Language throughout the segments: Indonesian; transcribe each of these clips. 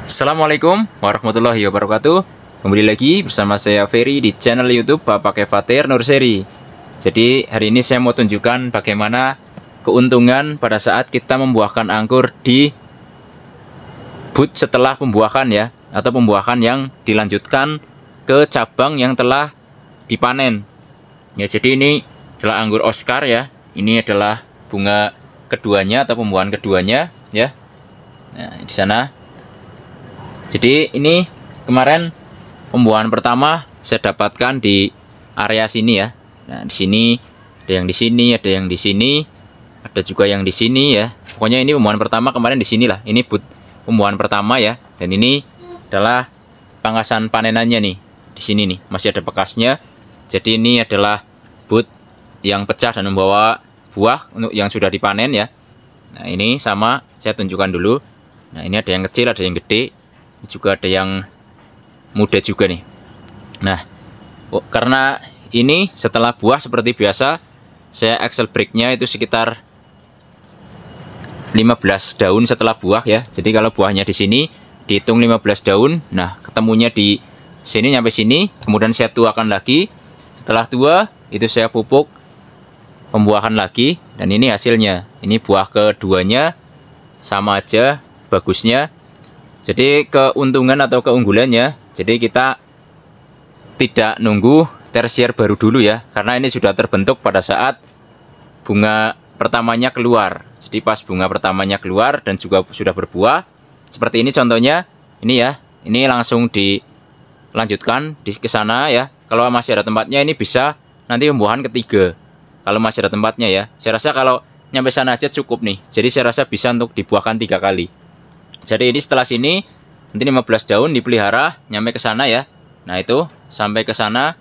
Assalamualaikum warahmatullahi wabarakatuh. Kembali lagi bersama saya Ferry di channel YouTube Bapak Kefatir Nurseri. Jadi hari ini saya mau tunjukkan bagaimana keuntungan pada saat kita membuahkan anggur di bud setelah pembuahan ya, atau pembuahan yang dilanjutkan ke cabang yang telah dipanen. Ya, jadi ini adalah anggur Oscar ya. Ini adalah bunga keduanya atau pembuahan keduanya ya. Nah, di sana. Jadi ini kemarin pembuahan pertama saya dapatkan di area sini ya. Nah, di sini ada yang di sini, ada yang di sini, ada juga yang di sini ya. Pokoknya ini pembuahan pertama kemarin di sinilah. Ini bud pembuahan pertama ya. Dan ini adalah pangkasan panenannya nih. Di sini nih masih ada bekasnya. Jadi ini adalah bud yang pecah dan membawa buah untuk yang sudah dipanen ya. Nah, ini sama saya tunjukkan dulu. Nah, ini ada yang kecil, ada yang gede. Juga ada yang muda juga nih. Nah, karena ini setelah buah seperti biasa, saya Excel breaknya itu sekitar 15 daun setelah buah ya. Jadi kalau buahnya di sini dihitung 15 daun. Nah, ketemunya di sini sampai sini, kemudian saya tuakan lagi. Setelah tua itu saya pupuk pembuahan lagi, dan ini hasilnya. Ini buah keduanya sama aja bagusnya. Jadi keuntungan atau keunggulannya, jadi kita tidak nunggu tersier baru dulu ya, karena ini sudah terbentuk pada saat bunga pertamanya keluar. Jadi pas bunga pertamanya keluar dan juga sudah berbuah, seperti ini contohnya, ini ya, ini langsung dilanjutkan ke sana ya. Kalau masih ada tempatnya ini bisa nanti pembuahan ketiga. Kalau masih ada tempatnya ya, saya rasa kalau nyampe sana aja cukup nih. Jadi saya rasa bisa untuk dibuahkan 3 kali. Jadi ini setelah sini nanti 15 daun dipelihara nyampe ke sana ya. Nah, itu sampai ke sana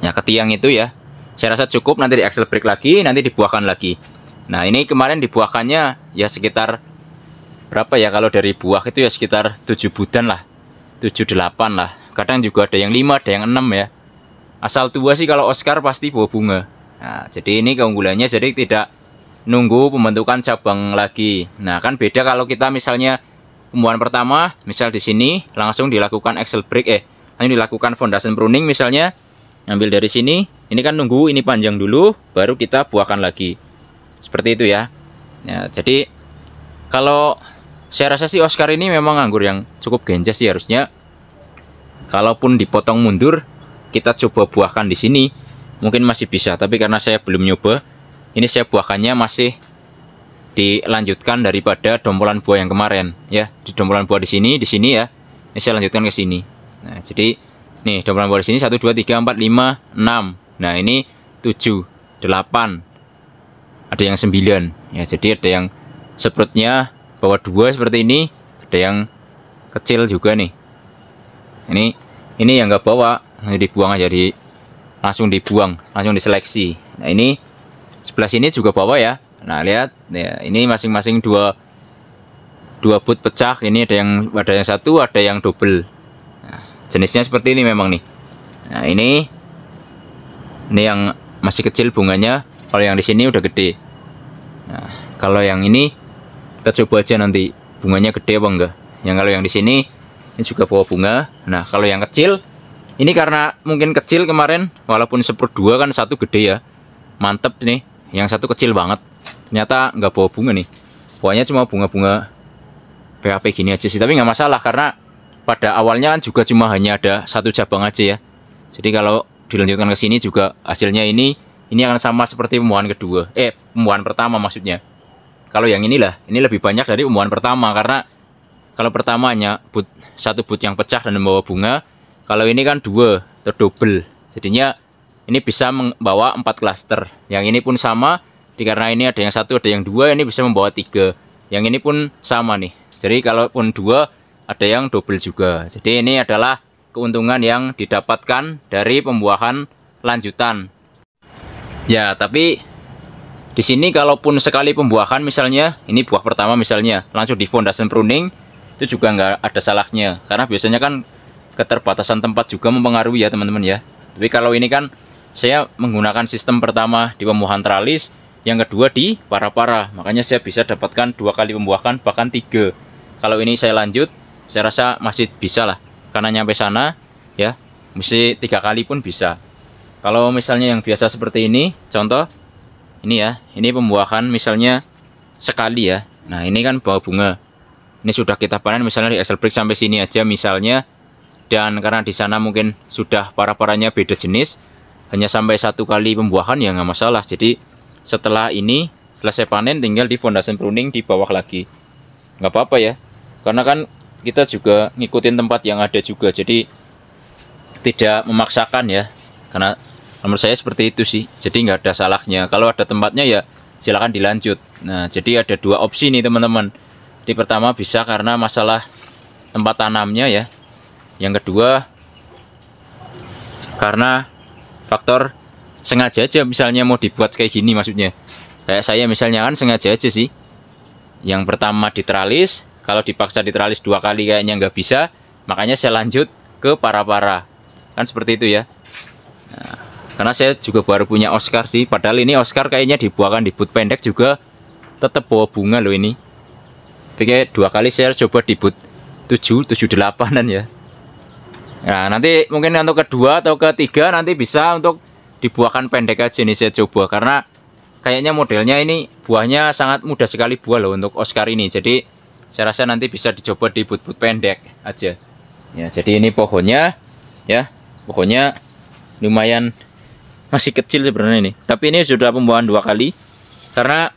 ya, ke tiang itu ya. Saya rasa cukup, nanti di Excel break lagi, nanti dibuahkan lagi. Nah, ini kemarin dibuahkannya ya sekitar berapa ya, kalau dari buah itu ya sekitar 7 budan lah. 7-8 lah. Kadang juga ada yang 5, ada yang 6 ya. Asal tua sih kalau Oscar pasti bawa bunga. Nah, jadi ini keunggulannya, jadi tidak nunggu pembentukan cabang lagi. Nah, kan beda kalau kita misalnya pembuahan pertama, misal di sini langsung dilakukan Excel break, langsung dilakukan foundation pruning misalnya, ambil dari sini, ini kan nunggu ini panjang dulu, baru kita buahkan lagi. Seperti itu ya. Nah, jadi kalau saya rasa sih Oscar ini memang anggur yang cukup genjas sih harusnya. Kalaupun dipotong mundur, kita coba buahkan di sini, mungkin masih bisa. Tapi karena saya belum nyoba, ini saya buahkannya masih dilanjutkan daripada dompolan buah yang kemarin ya. Di dompolan buah di sini ya. Ini saya lanjutkan ke sini. Nah, jadi nih dompolan buah di sini 1 2 3 4 5 6. Nah, ini 7 8. Ada yang 9 ya. Jadi ada yang seprutnya bawa 2 seperti ini, ada yang kecil juga nih. Ini yang nggak bawa, dibuang aja, langsung dibuang, langsung diseleksi. Nah, ini sebelah sini juga bawa ya. Nah, lihat ya, ini masing-masing dua bud pecah. Ini ada yang satu, ada yang double. Nah, jenisnya seperti ini memang nih. Nah, ini yang masih kecil bunganya. Kalau yang di sini udah gede. Nah, kalau yang ini kita coba aja nanti bunganya gede apa enggak. Yang kalau yang di sini ini juga bawa bunga. Nah, kalau yang kecil ini karena mungkin kecil kemarin, walaupun seprut 2 kan, satu gede ya. Mantep nih. Yang satu kecil banget, ternyata nggak bawa bunga nih. Pokoknya cuma bunga-bunga PHP gini aja sih. Tapi nggak masalah, karena pada awalnya kan juga cuma hanya ada satu cabang aja ya. Jadi kalau dilanjutkan ke sini juga hasilnya ini akan sama seperti pembuahan kedua. Pembuahan pertama maksudnya. Kalau yang inilah, ini lebih banyak dari pembuahan pertama, karena kalau pertamanya satu bud yang pecah dan membawa bunga. Kalau ini kan 2 atau double. Jadinya ini bisa membawa 4 klaster. Yang ini pun sama, karena ini ada yang 1, ada yang 2, ini bisa membawa 3. Yang ini pun sama nih. Jadi kalaupun 2, ada yang double juga. Jadi ini adalah keuntungan yang didapatkan dari pembuahan lanjutan. Ya, tapi di sini kalaupun sekali pembuahan misalnya, ini buah pertama misalnya, langsung di foundation pruning, itu juga nggak ada salahnya. Karena biasanya kan keterbatasan tempat juga mempengaruhi ya teman-teman ya. Tapi kalau ini kan saya menggunakan sistem pertama di pembuahan tralis, yang kedua di para-para. Makanya saya bisa dapatkan 2 kali pembuahan, bahkan 3. kalau ini saya lanjut, saya rasa masih bisa lah, karena nyampe sana ya mesti 3 kali pun bisa. Kalau misalnya yang biasa seperti ini, contoh ini ya, ini pembuahan misalnya sekali ya. Nah ini kan buah bunga, ini sudah kita panen misalnya di Excel Break sampai sini aja misalnya, dan karena di sana mungkin sudah para-paranya beda jenis, hanya sampai 1 kali pembuahan ya nggak masalah. Jadi setelah ini selesai panen tinggal di fondasi pruning di bawah lagi, nggak apa-apa ya, karena kan kita juga ngikutin tempat yang ada juga, jadi tidak memaksakan ya, karena menurut saya seperti itu sih, jadi nggak ada salahnya. Kalau ada tempatnya ya silakan dilanjut. Nah jadi ada 2 opsi nih teman-teman. Jadi pertama bisa karena masalah tempat tanamnya ya, yang kedua karena faktor sengaja aja, misalnya mau dibuat kayak gini, maksudnya kayak saya misalnya kan sengaja aja sih. Yang pertama diteralis, kalau dipaksa diteralis 2 kali kayaknya nggak bisa, makanya saya lanjut ke para-para, kan seperti itu ya. Nah, karena saya juga baru punya Oscar sih, padahal ini Oscar kayaknya dibuahkan di boot pendek juga tetap bawa bunga loh ini. Oke, 2 kali saya coba di boot 7, 7-8an ya. Nah nanti mungkin untuk kedua atau ketiga nanti bisa untuk dibuahkan pendek aja nih saya coba, karena kayaknya modelnya ini buahnya sangat mudah sekali buah loh untuk Oscar ini. Jadi saya rasa nanti bisa dicoba di boot-boot pendek aja ya. Jadi ini pohonnya ya, pohonnya lumayan masih kecil sebenarnya ini, tapi ini sudah pembuahan 2 kali, karena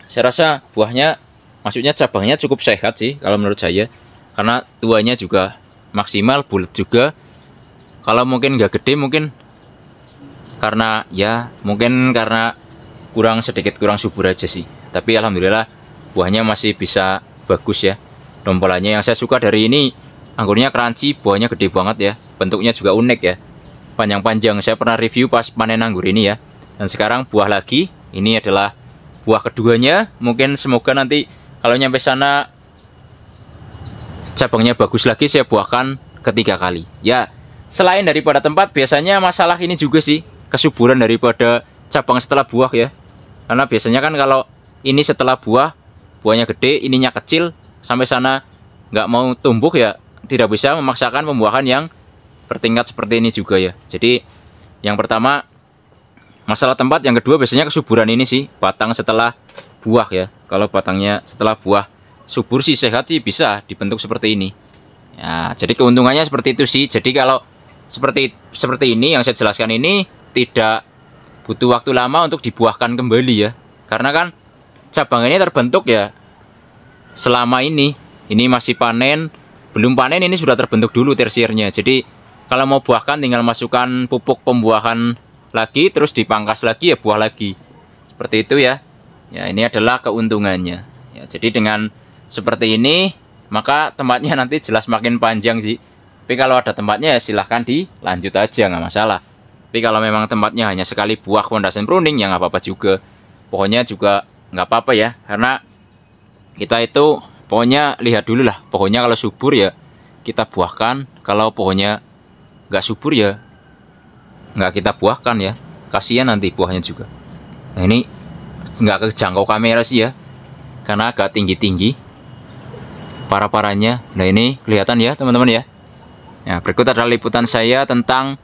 saya rasa buahnya, maksudnya cabangnya cukup sehat sih kalau menurut saya, karena tuanya juga maksimal, bulat juga. Kalau mungkin nggak gede, mungkin karena ya mungkin karena sedikit kurang subur aja sih, tapi alhamdulillah buahnya masih bisa bagus ya. Dompolannya yang saya suka dari ini, anggurnya crunchy, buahnya gede banget ya, bentuknya juga unik ya, panjang-panjang. Saya pernah review pas panen anggur ini ya, dan sekarang buah lagi. Ini adalah buah keduanya. Mungkin semoga nanti kalau nyampe sana cabangnya bagus lagi, saya buahkan ketiga kali ya. Selain daripada tempat, biasanya masalah ini juga sih, kesuburan daripada cabang setelah buah ya. Karena biasanya kan kalau ini setelah buah, buahnya gede, ininya kecil, sampai sana nggak mau tumbuh ya, tidak bisa memaksakan pembuahan yang bertingkat seperti ini juga ya. Jadi yang pertama masalah tempat, yang kedua biasanya kesuburan ini sih, batang setelah buah ya. Kalau batangnya setelah buah subur sih, sehat sih, bisa dibentuk seperti ini ya. Jadi keuntungannya seperti itu sih. Jadi kalau seperti ini yang saya jelaskan ini tidak butuh waktu lama untuk dibuahkan kembali ya, karena kan cabang ini terbentuk ya selama ini masih panen, belum panen ini sudah terbentuk dulu tersiernya. Jadi kalau mau buahkan tinggal masukkan pupuk pembuahan lagi, terus dipangkas lagi ya buah lagi, seperti itu ya. Ya ini adalah keuntungannya ya. Jadi dengan seperti ini maka tempatnya nanti jelas makin panjang sih. Tapi kalau ada tempatnya ya silahkan dilanjut aja, nggak masalah. Tapi kalau memang tempatnya hanya sekali buah fondasen pruning ya nggak apa-apa juga. Pohonnya juga nggak apa-apa ya, karena kita itu pokoknya lihat dulu lah, pohonnya kalau subur ya kita buahkan, kalau pohonnya nggak subur ya nggak kita buahkan ya, kasihan nanti buahnya juga. Nah ini nggak kejangkau kamera sih ya, karena agak tinggi-tinggi para-paranya. Nah ini kelihatan ya teman-teman ya. Nah berikut adalah liputan saya tentang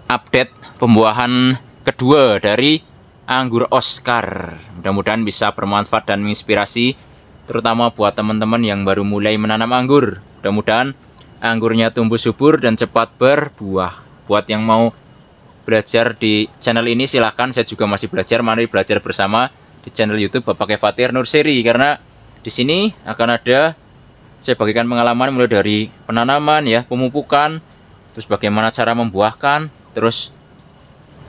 update pembuahan kedua dari anggur Oscar. Mudah-mudahan bisa bermanfaat dan menginspirasi, terutama buat teman-teman yang baru mulai menanam anggur. Mudah-mudahan anggurnya tumbuh subur dan cepat berbuah. Buat yang mau belajar di channel ini silahkan, saya juga masih belajar. Mari belajar bersama di channel YouTube Bapak Fatir Nurseri, karena di sini akan ada saya bagikan pengalaman mulai dari penanaman ya, pemupukan, terus bagaimana cara membuahkan, terus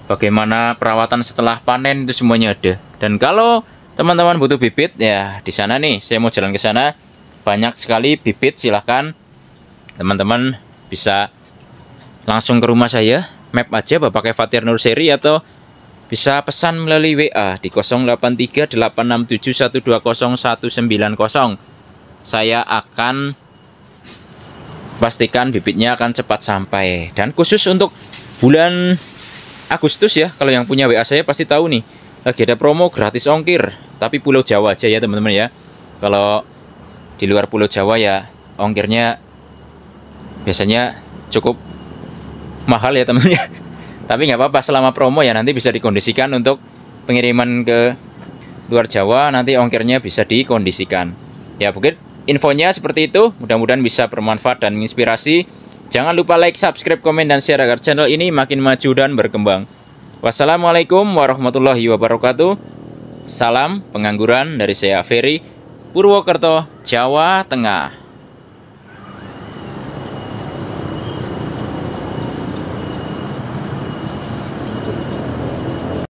bagaimana perawatan setelah panen, itu semuanya ada. Dan kalau teman-teman butuh bibit ya, di sana nih saya mau jalan ke sana, banyak sekali bibit. Silahkan teman-teman bisa langsung ke rumah saya, map aja Bapak Fatir Nurseri, atau bisa pesan melalui WA di 083867120190. Saya akan pastikan bibitnya akan cepat sampai. Dan khusus untuk bulan Agustus ya, kalau yang punya WA saya pasti tahu nih, lagi ada promo gratis ongkir, tapi Pulau Jawa aja ya teman-teman ya. Kalau di luar Pulau Jawa ya ongkirnya biasanya cukup mahal ya temennya. Tapi nggak apa-apa, selama promo ya nanti bisa dikondisikan untuk pengiriman ke luar Jawa, nanti ongkirnya bisa dikondisikan. Ya mungkin infonya seperti itu, mudah-mudahan bisa bermanfaat dan menginspirasi. Jangan lupa like, subscribe, komen, dan share agar channel ini makin maju dan berkembang. Wassalamualaikum warahmatullahi wabarakatuh. Salam pengangguran dari saya Ferry, Purwokerto, Jawa Tengah.